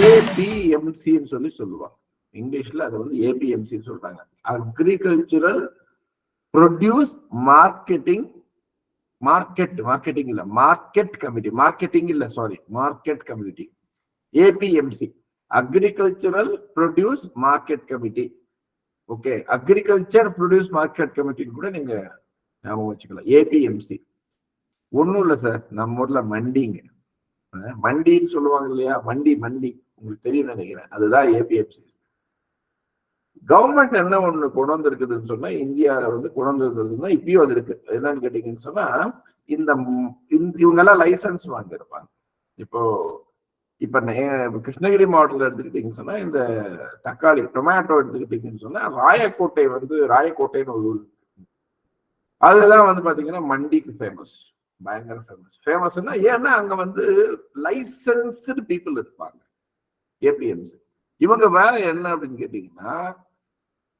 ஏபிஎம்சின்னு சொல்லுவாங்க. இங்கிலீஷ்ல அது வந்து ஏபிஎம்சின்னு சொல்றாங்க. அக்ரிகல்ச்சுரல் ப்ரொடியூஸ் மார்க்கெட்டிங் இல்ல market committee APMC, agricultural produce market committee. Okay, agriculture produce market கமிட்டின்னு கூட நீங்க ஞாபகம் வச்சுக்கலாம். ஏபிஎம்சி ஒன்றும் இல்லை சார், நம்ம ஊர்ல மண்டிங்க, மண்டின்னு சொல்லுவாங்க இல்லையா, மண்டி உங்களுக்கு தெரியும் நினைக்கிறேன், அதுதான் ஏபிஎம்சி. கவர்மெண்ட் என்ன ஒண்ணு கொண்டு வந்திருக்குதுன்னு சொன்னா, இந்தியாவில வந்து கொண்டு வந்திருக்குதுன்னா இப்பயும் அது இருக்கு. என்னன்னு கேட்டீங்கன்னு சொன்னா, இவங்க எல்லாம் லைசன்ஸ் வாங்கியிருப்பாங்க. இப்ப கிருஷ்ணகிரி மாவட்டத்தில் எடுத்துக்கிட்டீங்கன்னு சொன்னா, இந்த தக்காளி டொமேட்டோ எடுத்துக்கிட்டீங்கன்னு சொன்னா, ராயக்கோட்டைன்னு ஒரு ஊர், அதுதான் வந்து பாத்தீங்கன்னா மண்டிக்கு ஃபேமஸ், பயங்கர ஃபேமஸ்னா ஏன்னா அங்க வந்து லைசன்ஸ்டு பீப்புள் இருப்பாங்க. ஏபிஎம்சி இவங்க வேற என்ன அப்படின்னு கேட்டீங்கன்னா,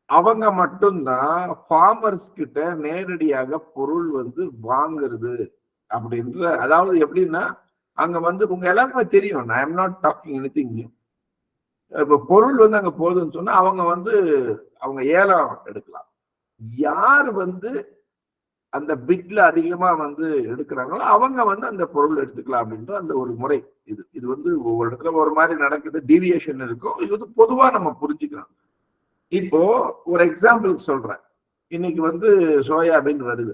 அவங்க மட்டும்தான் ஃபார்மர்ஸ் கிட்ட நேரடியாக பொருள் வந்து வாங்குறது அப்படின்ற, அதாவது எப்படின்னா அங்க வந்து உங்க எல்லாருக்குமே தெரியும், I am not talking anything new. இப்ப பொருள் வந்து அங்க போகுதுன்னு சொன்னா அவங்க ஏலம் எடுக்கலாம். யார் வந்து அந்த பிட்ல அதிகமா வந்து எடுக்கிறாங்களோ அவங்க வந்து அந்த பொருள் எடுத்துக்கலாம் அப்படின்ற அந்த ஒரு முறை. இது வந்து ஒவ்வொரு இடத்துல ஒரு மாதிரி நடக்குது, டீவியேஷன் இருக்கும். இது வந்து பொதுவா நம்ம புரிஞ்சுக்கலாம். இப்போ ஒரு எக்ஸாம்பிளுக்கு சொல்றேன். இன்னைக்கு வந்து சோயாபீன் வருது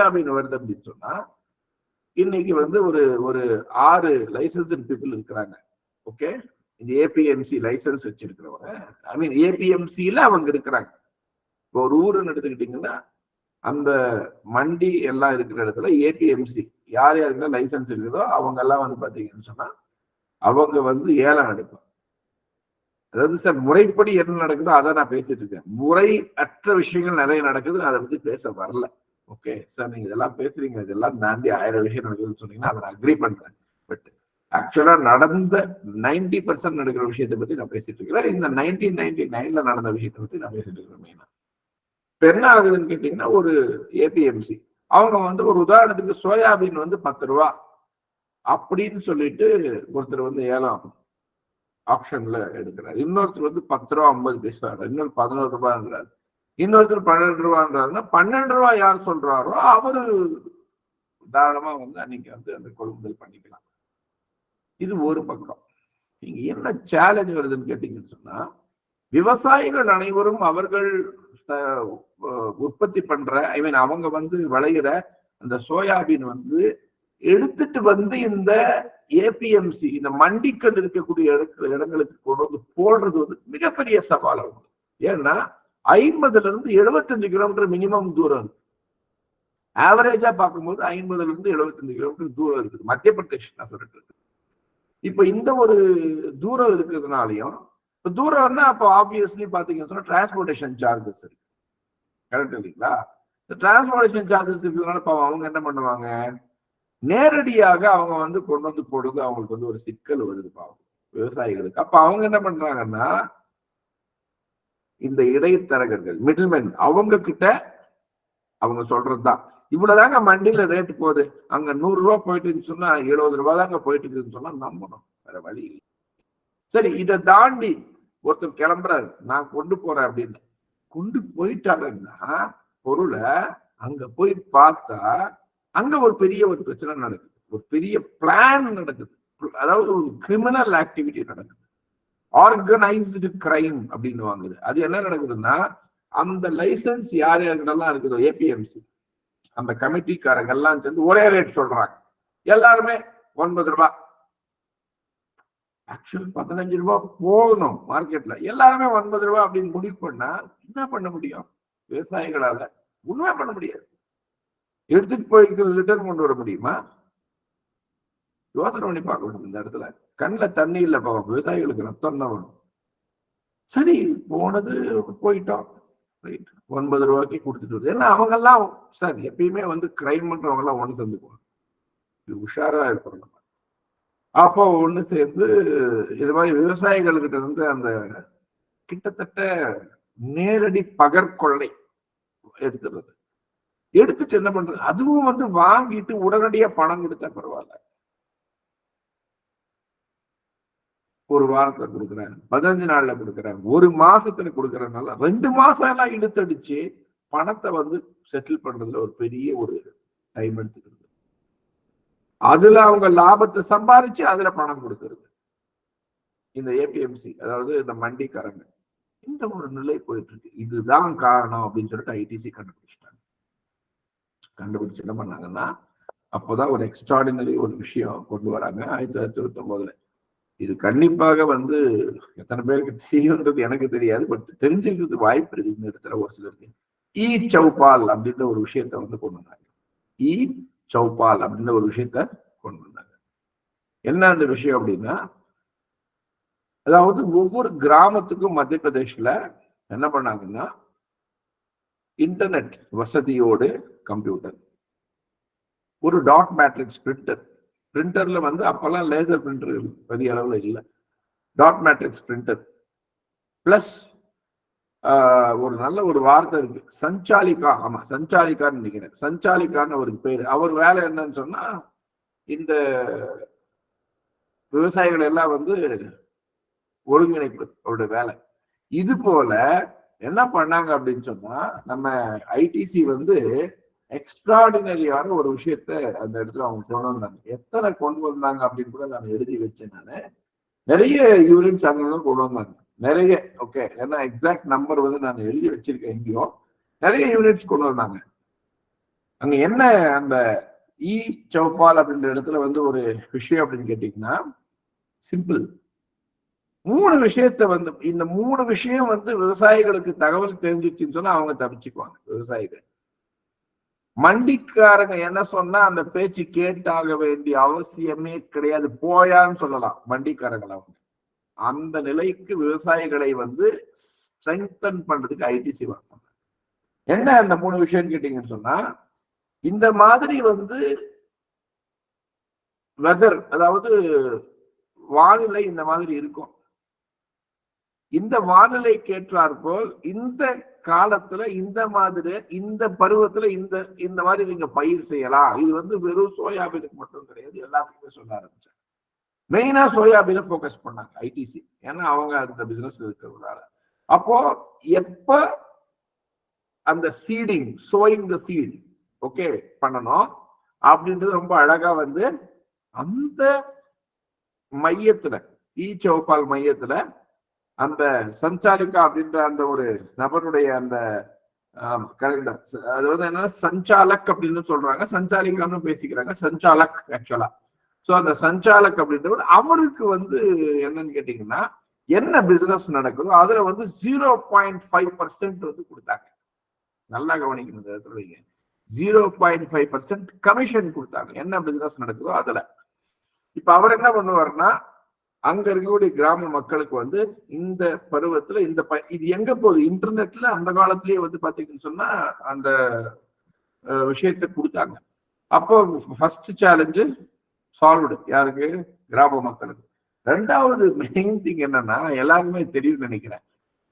அப்படின்னு சொன்னா, இன்னைக்கு வந்து ஒரு 6 லைசன்ஸ்டு பீப்புள் இருக்கிறாங்க. ஓகே, இந்த ஏபிஎம்சி லைசன்ஸ் வச்சிருக்கிறவங்க, ஐ மீன் ஏபிஎம்சியில அவங்க இருக்கிறாங்க. இப்போ ஒரு ஊருன்னு எடுத்துக்கிட்டீங்கன்னா, அந்த மண்டி எல்லாம் இருக்கிற இடத்துல ஏபிஎம்சி யார் யாருக்குன்னா லைசன்ஸ் இருக்குதோ அவங்க எல்லாம் வந்து பாத்தீங்கன்னு சொன்னா அவங்க வந்து ஏலம் எடுப்பாங்க. அதாவது சார் முறைப்படி என்ன நடக்குதோ அதை நான் பேசிட்டு இருக்கேன். முறை அற்ற விஷயங்கள் நிறைய நடக்குது, அதை பத்தி பேச வரல. ஓகே சார், நீங்க இதெல்லாம் பேசுறீங்க, இதெல்லாம் தாண்டி 1000 விஷயம் நடக்குதுன்னு சொன்னீங்கன்னா அதை நான் அக்ரி பண்றேன். பட் ஆக்சுவலா நடந்த 90% நடக்கிற விஷயத்தை பத்தி நான் பேசிட்டு இருக்கிறேன். இந்த 1999ல நடந்த விஷயத்தை பத்தி நான் பேசிட்டு இருக்கிறேன். மெயினா இப்ப என்ன ஆகுதுன்னு கேட்டீங்கன்னா, ஒரு ஏபிஎம்சி அவங்க வந்து ஒரு உதாரணத்துக்கு சோயாபீன் வந்து 10 ரூபா அப்படின்னு சொல்லிட்டு ஒருத்தர் வந்து ஏலம் ஆப்ஷன்ல எடுக்கிறார். இன்னொருத்தர் வந்து 10 ரூபா 50 பைசா, இன்னொரு 11 ரூபாய்ன்றாரு, இன்னொருத்தர் 12 ரூபான்றாருன்னா 12 ரூபாய் யார் சொல்றாரோ அவரு தாராளமா வந்து அன்னைக்கு வந்து அந்த கொள்முதல் பண்ணிக்கலாம். இது ஒரு பக்கம். இங்க என்ன சேலஞ்ச் வருதுன்னு கேட்டீங்கன்னு சொன்னா, விவசாயிகள் அனைவரும் அவர்கள் உற்பத்தி பண்ற, ஐ மீன் அவங்க வந்து விளையிற அந்த சோயாபீன் வந்து எடுத்துட்டு வந்து இந்த ஏபிஎம்சி இந்த மண்டிக்கள் இருக்கக்கூடிய இடங்களுக்கு கொண்டு வந்து போடுறது வந்து மிகப்பெரிய சவால் ஆகும். ஏன்னா 50ல இருந்து 75 கிலோமீட்டர் மினிமம் தூரம் இருக்கு. ஆவரேஜா பார்க்கும்போது 50ல இருந்து 75 கிலோமீட்டர் தூரம் இருக்குது மத்திய பிரதேஷ் நான் சொல்லிட்டு இருக்கு. இப்ப இந்த ஒரு தூரம் இருக்கிறதுனாலையும், இப்ப தூரம்னா அப்போ ஆப்வியஸ்லி பாத்தீங்கன்னு சொன்னா டிரான்ஸ்போர்டேஷன் சார்ஜஸ் இருக்கு, கரெக்ட் இல்லைங்களா? இந்த டிரான்ஸ்போர்டேஷன் சார்ஜஸ் இருக்கிறதுனால அவங்க என்ன பண்ணுவாங்க, நேரடியாக அவங்க வந்து கொண்டு வந்து போடுறது அவங்களுக்கு வந்து ஒரு சிக்கல் வருது பாவம் விவசாயிகளுக்கு. அப்ப அவங்க என்ன பண்றாங்கன்னா, இந்த இடைத்தரகர்கள் மிடில்மேன் அவங்க கிட்ட அவங்க சொல்றதுதான், இவ்வளவுதாங்க மண்டியில ரேட்டு போகுது, அங்க 100 ரூபாய் போயிட்டுன்னு சொன்னா 70 ரூபாய் தாங்க போயிட்டு இருக்குன்னு சொன்னா நம்பணும், வேற வழி இல்லை. சரி, இதை தாண்டி ஒருத்தர் கிளம்புறாரு, நான் கொண்டு போறேன் அப்படின்னு கொண்டு போயிட்டாங்கன்னா பொருளை அங்க போய் பார்த்தா அங்க ஒரு பெரிய ஒரு பிரச்சனை நடக்குது, ஒரு பெரிய பிளான் நடக்குது, அதாவது ஒரு கிரிமினல் ஆக்டிவிட்டி நடக்குது, ஆர்கனைஸ்டு கிரைம் அப்படின்னு வாங்குது. அது என்ன நடக்குதுன்னா, அந்த லைசன்ஸ் யார் யாருக்கெல்லாம் இருக்குதோ ஏபிஎம்சி அந்த கமிட்டிக்காரங்க எல்லாம் சேர்ந்து ஒரே ரேட் சொல்றாங்க. எல்லாருமே 9 ரூபாய், ஆக்சுவல் 15 ரூபாய் போகணும் மார்க்கெட்ல, எல்லாருமே 9 ரூபாய் அப்படின்னு முடிவு பண்ணா என்ன பண்ண முடியும்? விவசாயிகளால உண்மை பண்ண முடியாது. எடுத்துட்டு போயிருக்கிற ரிட்டர்ன் கொண்டு வர முடியுமா? யோசனை பண்ணி பார்க்கணும். இந்த இடத்துல கண்ணில் தண்ணி இல்லை பாவம், விவசாயிகளுக்கு ரத்தம் தான் வரும். சரி, போனது போயிட்டோம், 9 ரூபாய்க்கு கொடுத்துட்டு வருது. ஏன்னா அவங்க எல்லாம் சார் எப்பயுமே வந்து கிரைம் பண்றவங்க எல்லாம் ஒண்ணு சேர்ந்துக்குவாங்க, உஷாரா இருப்பாங்க. அப்போ ஒண்ணு சேர்ந்து இது மாதிரி விவசாயிகள்கிட்ட இருந்து அந்த கிட்டத்தட்ட நேரடி பகற்கொள்ளை எடுத்துறது, எடுத்துட்டு என்ன பண்றது, அதுவும் வந்து வாங்கிட்டு உடனடியா பணம் கொடுத்தா பரவாயில்ல. ஒரு வாரத்துல கொடுக்குறேன், 15 நாள்ல கொடுக்குறேன், ஒரு மாசத்துல கொடுக்கறதுனால 2 மாசம் எல்லாம் இழுத்தடிச்சு பணத்தை வந்து செட்டில் பண்றதுல ஒரு பெரிய ஒரு டைம் எடுத்துக்கிறது. அதுல அவங்க லாபத்தை சம்பாதிச்சு அதுல பணம் கொடுக்கறது. இந்த ஏபிஎம்சி, அதாவது இந்த மண்டிக்காரங்க, இந்த ஒரு நிலை போயிட்டு இருக்கு. இதுதான் காரணம் அப்படின்னு சொல்லிட்டு ஐடிசி கண்டுபிடிச்சிட்டாங்க. கண்டுபிடிச்சு என்ன பண்ணாங்கன்னா, அப்போதான் ஒரு எக்ஸ்ட்ராடினரி ஒரு விஷயம் கொண்டு வராங்க 1929. இது கண்டிப்பாக வந்து எத்தனை பேருக்கு தெரியும்ன்றது எனக்கு தெரியாது, பட் தெரிஞ்சிருக்கிறது வாய்ப்பு இருக்கு இந்த இடத்துல ஒரு சிலருக்கு. இ சௌபால் அப்படின்ற ஒரு விஷயத்த வந்து கொண்டு வந்தாங்க. இ சௌபால் அப்படின்ற ஒரு விஷயத்த கொண்டு வந்தாங்க. என்ன அந்த விஷயம் அப்படின்னா, அதாவது ஒவ்வொரு கிராமத்துக்கும் மத்திய பிரதேஷ்ல என்ன பண்ணாங்கன்னா, இன்டர்நெட் வசதியோடு கம்ப்யூட்டர், ஒரு டாட் மேட்ரிக்ஸ் பிரிண்டர். பிரிண்டர்ல வந்து அப்பெல்லாம் லேசர் பிரிண்டர் பெரிய அளவுல இல்லை, டாட் மேட்ரிக்ஸ் பிரிண்டர் பிளஸ் ஒரு நல்ல ஒரு வார்த்தை இருக்கு, சஞ்சாலிகா. ஆமா, சஞ்சாலிகான்னு நினைக்கிறேன். சஞ்சாலிகான்னு அவருக்கு பேரு. அவர் வேலை என்னன்னு சொன்னா, இந்த விவசாயிகள் எல்லாம் வந்து ஒருங்கிணைப்பு அவருடைய வேலை. இது போல என்ன பண்ணாங்க அப்படின்னு சொன்னா, நம்ம ஐடிசி வந்து எக்ஸ்ட்ராடினரியான ஒரு விஷயத்த அந்த இடத்துல அவங்க கொண்டு வந்தாங்க. எத்தனை கொண்டு வந்தாங்க அப்படின்னு கூட நான் எழுதி வச்சேன். நானு நிறைய யூனிட்ஸ் அங்க கொண்டு வந்தாங்க, நிறைய. ஓகே, ஏன்னா எக்ஸாக்ட் நம்பர் வந்து நான் எழுதி வச்சிருக்கேன் எங்கேயோ. நிறைய யூனிட்ஸ் கொண்டு வந்தாங்க. அங்க என்ன அந்த இ சௌபால் அப்படின்ற இடத்துல வந்து ஒரு விஷயம் அப்படின்னு கேட்டீங்கன்னா, சிம்பிள். 3 விஷயத்த வந்து, இந்த 3 விஷயம் வந்து விவசாயிகளுக்கு தகவல் தெரிஞ்சிச்சுன்னு சொன்னா அவங்க தப்பிச்சுக்குவாங்க. விவசாயிகள், மண்டிக்காரங்க என்ன சொன்னா அந்த பேச்சு கேட்டாக வேண்டிய அவசியமே கிடையாது, போயான்னு சொல்லலாம் மண்டிக்காரங்களை. அவங்க அந்த நிலைக்கு விவசாயிகளை வந்து ஸ்ட்ரெங்தன் பண்றதுக்கு ஐடிசி வந்தாங்க. என்ன அந்த 3 விஷயம் கேட்டீங்கன்னு சொன்னா, இந்த மாதிரி வந்து வெதர், அதாவது வானிலை இந்த மாதிரி இருக்கும். இந்த வானிலை கேட்டாற்போல் இந்த காலத்துல இந்த மாதிரி இந்த பருவத்துல இந்த இந்த மாதிரி நீங்க பயிர் செய்யலாம். இது வந்து வெறும் சோயாபீனுக்கு மட்டும் கிடையாது, எல்லாத்துக்குமே சொல்ல ஆரம்பிச்சாங்க. மெயினா சோயாபீனை போக்கஸ் பண்ணாங்க ஐடிசி, ஏன்னா அவங்க அந்த பிசினஸ் இருக்கிறதுனால. அப்போ எப்ப அந்த சீடிங், சோயிங் த சீட் ஓகே பண்ணணும் அப்படின்றது ரொம்ப அழகா வந்து அந்த மையத்துல, இ சௌபால் மையத்துல அந்த சஞ்சாலிகா அப்படின்ற அந்த ஒரு நபருடைய அந்த அது வந்து என்னன்னா சஞ்சாலக் அப்படின்னு சொல்றாங்க, சஞ்சாலிகான்னு பேசிக்கிறாங்க, சஞ்சாலக் ஆக்சுவலா. சோ அந்த சஞ்சாலக் அப்படின்றவர் அவருக்கு வந்து என்னன்னு கேட்டீங்கன்னா, என்ன பிசினஸ் நடக்குதோ அதுல வந்து 0.5% வந்து கொடுத்தாங்க. நல்லா கவனிக்கணும் இந்த இடத்துல. 0.5% கமிஷன் கொடுத்தாங்க என்ன பிசினஸ் நடக்குதோ அதுல. இப்ப அவர் என்ன பண்ணுவாருன்னா, அங்க இருக்கக்கூடிய கிராம மக்களுக்கு வந்து இந்த பருவத்துல இந்த இது எங்க போகுது, இன்டர்நெட்ல அந்த காலத்திலேயே வந்து பாத்தீங்கன்னு சொன்னா அந்த விஷயத்தை கொடுத்தாங்க. அப்போ ஃபர்ஸ்ட் சேலஞ்சு சால்வ்டு யாருக்கு, கிராம மக்களுக்கு. 2வது மெயின் திங் என்னன்னா, எல்லாருமே தெரியும் நினைக்கிறேன்,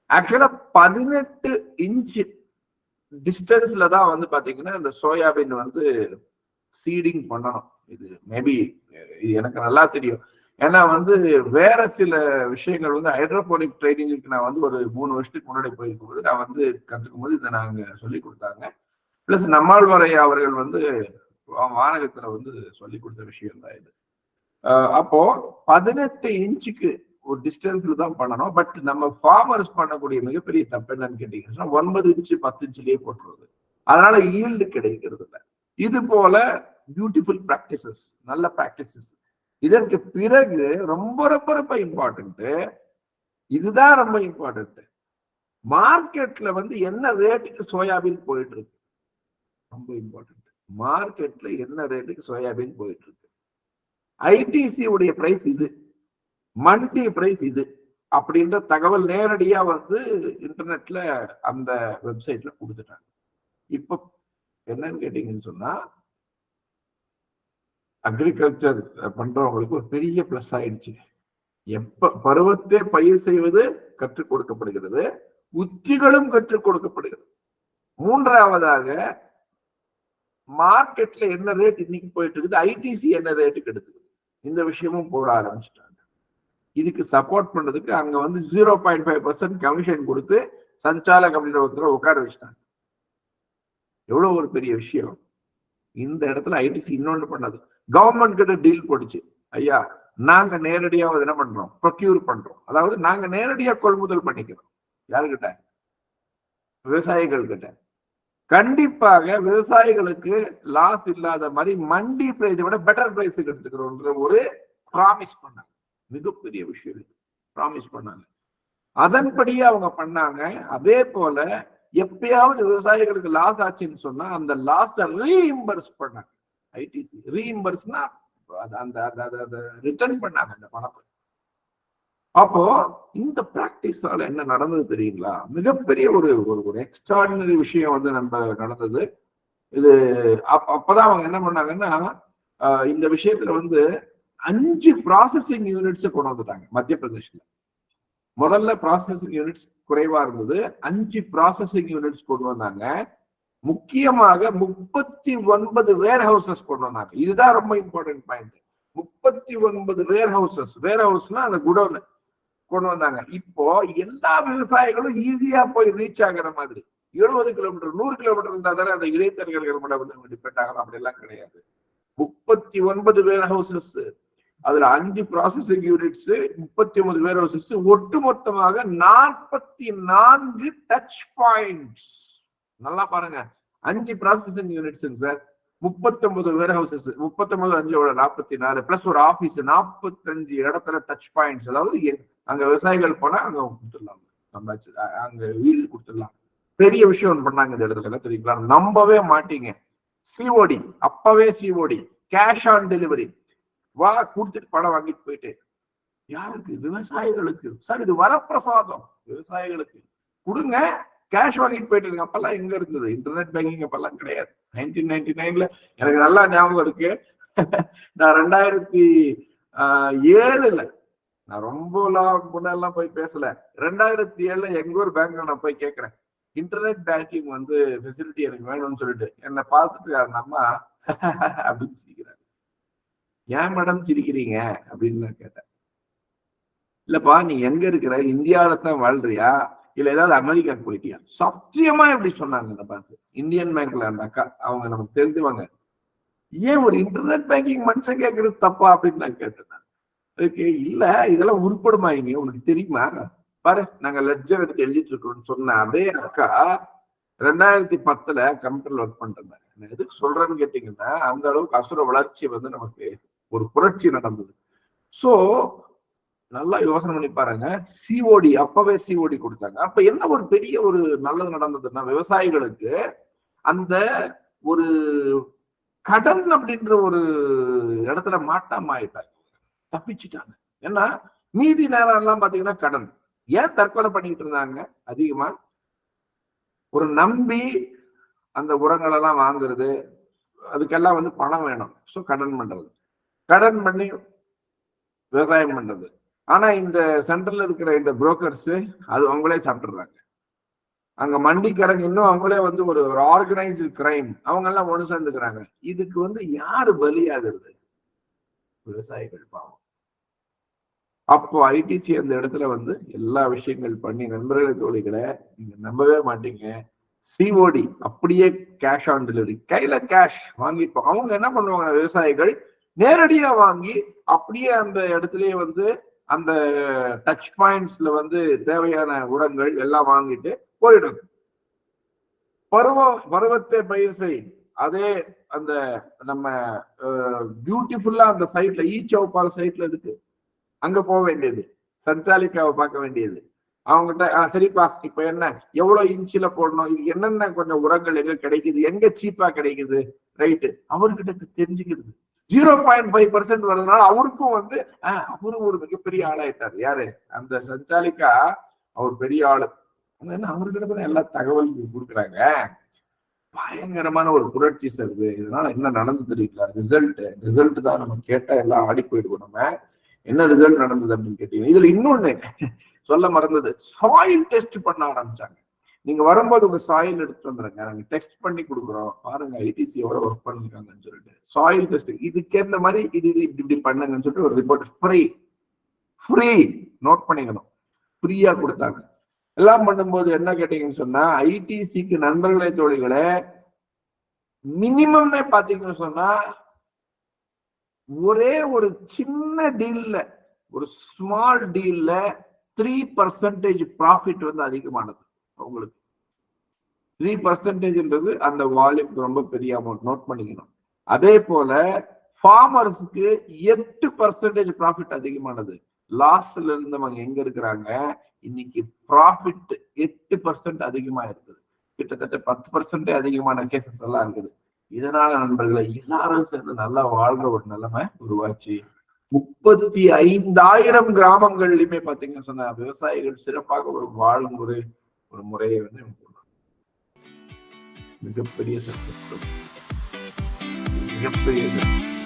ஆக்சுவலா 18 இன்ச் டிஸ்டன்ஸ்ல தான் வந்து பாத்தீங்கன்னா இந்த சோயாபீன் வந்து சீடிங் பண்ணணும். இது மேபி இது எனக்கு நல்லா தெரியும், ஏன்னா வந்து வேற சில விஷயங்கள் வந்து ஹைட்ரோபோனிக் ட்ரைனிங்க்கு நான் வந்து ஒரு 3 வருஷத்துக்கு முன்னாடி போயிருக்கும் போது நான் வந்து கத்துக்கும் போது இதை நாங்க சொல்லி கொடுத்தாங்க. பிளஸ் நம்மாழ்வாரை அவர்கள் வந்து வானகத்துல வந்து சொல்லி கொடுத்த விஷயம் தான் இது. அப்போ 18 இன்ச்சுக்கு ஒரு டிஸ்டன்ஸ்ல தான் பண்ணணும். பட் நம்ம ஃபார்மர்ஸ் பண்ணக்கூடிய மிகப்பெரிய தப்பு என்னன்னு கேட்டீங்கன்னா, 9 இன்ச்சு 10 இன்ச்சுலயே போட்டுருவது. அதனால ஈல்டு கிடைக்கிறது இல்லை. இது போல பியூட்டிஃபுல் பிராக்டிசஸ், நல்ல பிராக்டிசஸ். இதற்கு பிறகு ரொம்ப ரொம்ப ரொம்ப இம்பார்ட்டன்ட், இதுதான் ரொம்ப இம்பார்ட்டன்ட், மார்க்கெட்ல வந்து என்ன ரேட்டுக்கு சோயாபீன் போயிட்டு இருக்கு. ரொம்ப இம்பார்ட்டன்ட், மார்க்கெட்ல என்ன ரேட்டுக்கு சோயாபீன் போயிட்டு இருக்கு. ஐடிசி உடைய பிரைஸ் இது, மண்டி பிரைஸ் இது அப்படின்ற தகவல் நேரடியா வந்து இன்டர்நெட்ல அந்த வெப்சைட்ல கொடுத்துட்டாங்க. இப்ப என்னன்னு கேட்டீங்கன்னு சொன்னா, அக்ரிகல்ச்சர் பண்றவங்களுக்கு ஒரு பெரிய பிளஸ் ஆயிடுச்சு. எப்ப பருவத்தை பயிர் செய்வது கற்றுக் கொடுக்கப்படுகிறது, உத்திகளும் கற்றுக் கொடுக்கப்படுகிறது. 3வதாக மார்க்கெட்ல என்ன ரேட் இன்னைக்கு போயிட்டு இருக்குது, ஐடிசி என்ன ரேட்டுக்கு எடுத்துக்குது, இந்த விஷயமும் போட ஆரம்பிச்சுட்டாங்க. இதுக்கு சப்போர்ட் பண்றதுக்கு அங்க வந்து 0.5% கமிஷன் கொடுத்து சஞ்சாலக் அப்படின்ற ஒருத்தர் உட்கார வச்சுட்டாங்க. எவ்வளவு ஒரு பெரிய விஷயம். இந்த இடத்துல ஐடிசி இன்னொன்று பண்ணது, கவர்மெண்ட் கிட்ட டீல் போடுச்சு. ஐயா, நாங்க நேரடியா என்ன பண்றோம், ப்ரொக்யூர் பண்றோம். அதாவது நாங்க நேரடியா கொள்முதல் பண்ணிக்கிறோம். யாருக்கிட்ட? விவசாயிகள் கிட்ட. கண்டிப்பாக விவசாயிகளுக்கு லாஸ் இல்லாத மாதிரி மண்டி பிரைஸை விட பெட்டர் பிரைஸுக்கு எடுத்துக்கிறோம்ன்ற ஒரு ப்ராமிஸ் பண்ணாங்க. மிகப்பெரிய விஷயம் ப்ராமிஸ் பண்ணாங்க. அதன்படியே அவங்க பண்ணாங்க. அதே போல எப்பயாவது விவசாயிகளுக்கு லாஸ் ஆச்சுன்னு சொன்னா அந்த லாஸ் ரீஇம்பர்ஸ் பண்ணாங்க. ஐடிசி ரீஇம்பர்ஸ்னா அந்த ரிட்டர்ன் பண்ணாங்க அந்த பணத்தை. அப்போ இந்த பிராக்டிஸால என்ன நடந்தது தெரியுங்களா? மிகப்பெரிய ஒரு ஒரு எக்ஸ்ட்ராடினரி விஷயம் வந்து நம்ம நடந்தது. இது அப்பதான் அவங்க என்ன பண்ணாங்கன்னா, இந்த விஷயத்துல வந்து 5 ப்ராசஸிங் யூனிட்ஸ் கொண்டு வந்துட்டாங்க மத்திய பிரதேஷ்ல. முதல்ல ப்ராசஸிங் யூனிட்ஸ் குறைவா இருந்தது, 5 ப்ராசஸிங் யூனிட்ஸ் கொண்டு வந்தாங்க. முக்கியமாக 39 வேர் ஹவுசஸ் கொண்டு வந்தாங்க. இதுதான் ரொம்ப இம்பார்ட்டன்ட் பாயிண்ட். 39 வேர் ஹவுசஸ். வேர் ஹவுஸ்னா அந்த குடோன் கொண்டு வந்தாங்க. இப்போ எல்லா விவசாயிகளும் ஈஸியா போய் ரீச் ஆகிற மாதிரி 70 கிலோமீட்டர் 100 கிலோமீட்டர் இருந்தா தானே அந்த இடைத்தரகர்கள் மட்டும் டிபெண்ட் ஆகலாம். அப்படி எல்லாம் கிடையாது. 39 வேர் ஹவுசஸ், அதுல 5 ப்ராசஸிங் யூனிட்ஸ், 39 வேர் ஹவுசஸ், ஒட்டுமொத்தமாக 44 டச் பாயிண்ட்ஸ். நல்லா பாருங்க, 5 ப்ராசஸிங் யூனிட்ஸ் சார், 39 வேர் ஹவுசஸ், 39 5 44 பிளஸ் ஒரு ஆபீஸ், 45 இடத்துல டச் பாயிண்ட்ஸ். அதாவது அங்க விவசாயிகள் போனா அங்க கொடுத்துடலாம், நம்ம அங்க வீடு கொடுத்துடலாம். பெரிய விஷயம் பண்ணாங்க இந்த இடத்துல, தெரியுங்களா? நம்பவே மாட்டீங்க. சிஓடி, அப்பவே சிஓடி, கேஷ் ஆன் டெலிவரி. வா, கொடுத்துட்டு பணம் வாங்கிட்டு போயிட்டு. யாருக்கு? விவசாயிகளுக்கு. சார் இது வரப்பிரசாதம், விவசாயிகளுக்கு கொடுங்க, கேஷ் வாங்கிட்டு போயிட்டு இருக்கு. அப்பெல்லாம் எங்க இருந்தது இன்டர்நெட் பேங்கிங்? அப்பெல்லாம் கிடையாது. 1999ல எனக்கு நல்லா ஞாபகம் இருக்கு. நான் 2007ல, நான் ரொம்ப முன்னெல்லாம் போய் பேசல, 2007ல எங்க ஊர் பேங்க்ல நான் போய் கேட்கிறேன், இன்டர்நெட் பேங்கிங் வந்து ஃபெசிலிட்டி எனக்கு வேணும்னு சொல்லிட்டு. என்னை பார்த்துட்டு அந்த அம்மா அப்படின்னு சிரிக்கிறாங்க. ஏன் மேடம் சிரிக்கிறீங்க அப்படின்னு நான் கேட்டேன். இல்லப்பா, நீ எங்க இருக்கிற, இந்தியாவில தான் வாழ்றியா இல்ல ஏதாவது அமெரிக்காவுக்கு போயிட்டியா? சத்தியமா எப்படி சொன்னாங்க பார்த்து. இந்தியன் பேங்க்ல அந்த அக்கா, அவங்க நமக்கு தெரிஞ்சுவாங்க. ஏன் ஒரு இன்டர்நெட் பேங்கிங் மனுஷன் கேட்கறது தப்பா அப்படின்னு நான் கேட்டேன். அதுக்கு இல்ல, இதெல்லாம் உருப்படுமா இங்க, உனக்கு தெரியுமா பாரு, நாங்க லெட்ஜர் எடுத்து எழுதிட்டு இருக்கோம்னு சொன்ன அதே அக்கா 2010ல கம்ப்யூட்டர்ல ஒர்க் பண்றாங்க. எதுக்கு சொல்றேன்னு கேட்டீங்கன்னா, அந்த அளவுக்கு அசுர வளர்ச்சி வந்து நமக்கு ஒரு புரட்சி நடந்தது. சோ நல்லா யோசனை பண்ணி பாருங்க. சிஓடி, அப்பவே சிஓடி கொடுத்தாங்க. அப்ப என்ன ஒரு பெரிய ஒரு நல்லது நடந்ததுன்னா, விவசாயிகளுக்கு அந்த ஒரு கடன் அப்படின்ற ஒரு இடத்துல மாட்டாம ஆயிட்டாங்க, தப்பிச்சுட்டாங்க. ஏன்னா மீதி நேரம் எல்லாம் பாத்தீங்கன்னா கடன். ஏன் தற்கொலை பண்ணிட்டு இருந்தாங்க அதிகமா? ஒரு நம்பி அந்த உரங்கள் எல்லாம் வாங்குறது, அதுக்கெல்லாம் வந்து பணம் வேணும். ஸோ கடன் பண்றது, கடன் பண்ணி விவசாயம் பண்றது. ஆனா இந்த சென்ட்ரல்ல இருக்கிற இந்த புரோக்கர்ஸ் அது அவங்களே சாப்பிட்டுறாங்க. அங்க மண்டிக்காரங்க இன்னும் அவங்களே வந்து ஒரு ஆர்கனைஸ்டு கிரைம், அவங்க எல்லாம் ஒண்ணு சேர்ந்துக்கிறாங்க. இதுக்கு வந்து யாரு பலியாகிறது? விவசாயிகள் பாவம். அப்போ ஐடிசி அந்த இடத்துல வந்து எல்லா விஷயங்கள் பண்ணி, நண்பர்களை தோழிகளை நீங்க நம்பவே மாட்டீங்க, சிஓடி அப்படியே கேஷ் ஆன் டெலிவரி, கையில கேஷ் வாங்கிப்போம். அவங்க என்ன பண்ணுவாங்க, விவசாயிகள் நேரடியா வாங்கி அப்படியே அந்த இடத்துலயே வந்து அந்த டச் பாயிண்ட்ஸ்ல வந்து தேவையான உரங்கள் எல்லாம் வாங்கிட்டு போயிடும். பருவத்தை பயிர் செய், அதே அந்த நம்ம பியூட்டிஃபுல்லா அந்த சைட்ல ஈச்சௌப்பால் சைட்ல இருக்கு, அங்க போக வேண்டியது, சஞ்சாலிக்காவை பார்க்க வேண்டியது. அவங்ககிட்ட சரிப்பா இப்ப என்ன எவ்வளவு இன்ச்சில போடணும், இது என்னென்ன கொஞ்சம் உரங்கள் எங்க கிடைக்குது, எங்க சீப்பா கிடைக்குது, ரைட்டு, அவர்கிட்ட தெரிஞ்சுக்கிறது. 0.5% வருதுனால அவருக்கும் வந்து அவரும் ஒரு மிகப்பெரிய ஆளாயிட்டாரு. யாரு? அந்த சஞ்சாலிக்கா. அவர் பெரிய ஆளு. அவர்கிட்ட எல்லா தகவல் கொடுக்குறாங்க. பயங்கரமான ஒரு புரட்சி சருது. இதனால என்ன நடந்து தெரியுங்களா? ரிசல்ட் தான் நம்ம கேட்டா எல்லாம் ஆடி போயிடுவோம். நம்ம என்ன ரிசல்ட் நடந்தது அப்படின்னு கேட்டீங்கன்னா, இதுல இன்னொன்னு சொல்ல மறந்தது, சாயில் டெஸ்ட் பண்ண ஆரம்பிச்சாங்க. நீங்க வரும்போது உங்க சாயில் எடுத்துட்டு வந்துருங்க, நாங்க டெஸ்ட் பண்ணி கொடுக்குறோம், பாருங்க ஐடிசி எவ்வளவு ஒர்க் பண்ணிருக்காங்கன்னு சொல்லிட்டு. சாயில் டெஸ்ட் இதுக்கேற்ற மாதிரி இது இப்படி பண்ணுங்கன்னு சொல்லிட்டு ஒரு ரிப்போர்ட் ஃப்ரீ ஃப்ரீ, நோட் பண்ணிக்கணும், ஃப்ரீயா கொடுத்தாங்க. எல்லாம் பண்ணும்போது என்ன கேட்டீங்கன்னு சொன்னா, ஐடிசிக்கு நண்பர்களே தோழிகளே, மினிமம்னே பாத்தீங்கன்னு சொன்னா ஒரே ஒரு சின்ன டீல்ல, ஒரு ஸ்மால் டீல்ல 3% ப்ராஃபிட் வந்து அதிகமானது உங்களுக்கு. 3%ன்றது அந்த வால்யூம் ரொம்ப பெரிய அமௌண்ட், நோட் பண்ணிக்கணும். அதே போல ஃபார்மர்ஸுக்கு 8% ப்ராஃபிட் அதிகமானது. லாஸ்ட்ல இருந்தவங்க எங்க இருக்கிறாங்க, இன்னைக்கு ப்ராஃபிட் 8% அதிகமா இருக்குது. கிட்டத்தட்ட 10% அதிகமான கேசஸ் எல்லாம் இருக்குது. இதனால நண்பர்களை எல்லாரும் சேர்ந்து நல்லா வாழ்ற ஒரு நிலைமை உருவாச்சு. 35,000 கிராமங்கள்லயுமே பாத்தீங்கன்னு சொன்னா விவசாயிகள் சிறப்பாக ஒரு வாழும் ஒரு முறையை வந்து மிகப்பெரிய சக்சஸ், மிகப்பெரிய சக்சஸ்.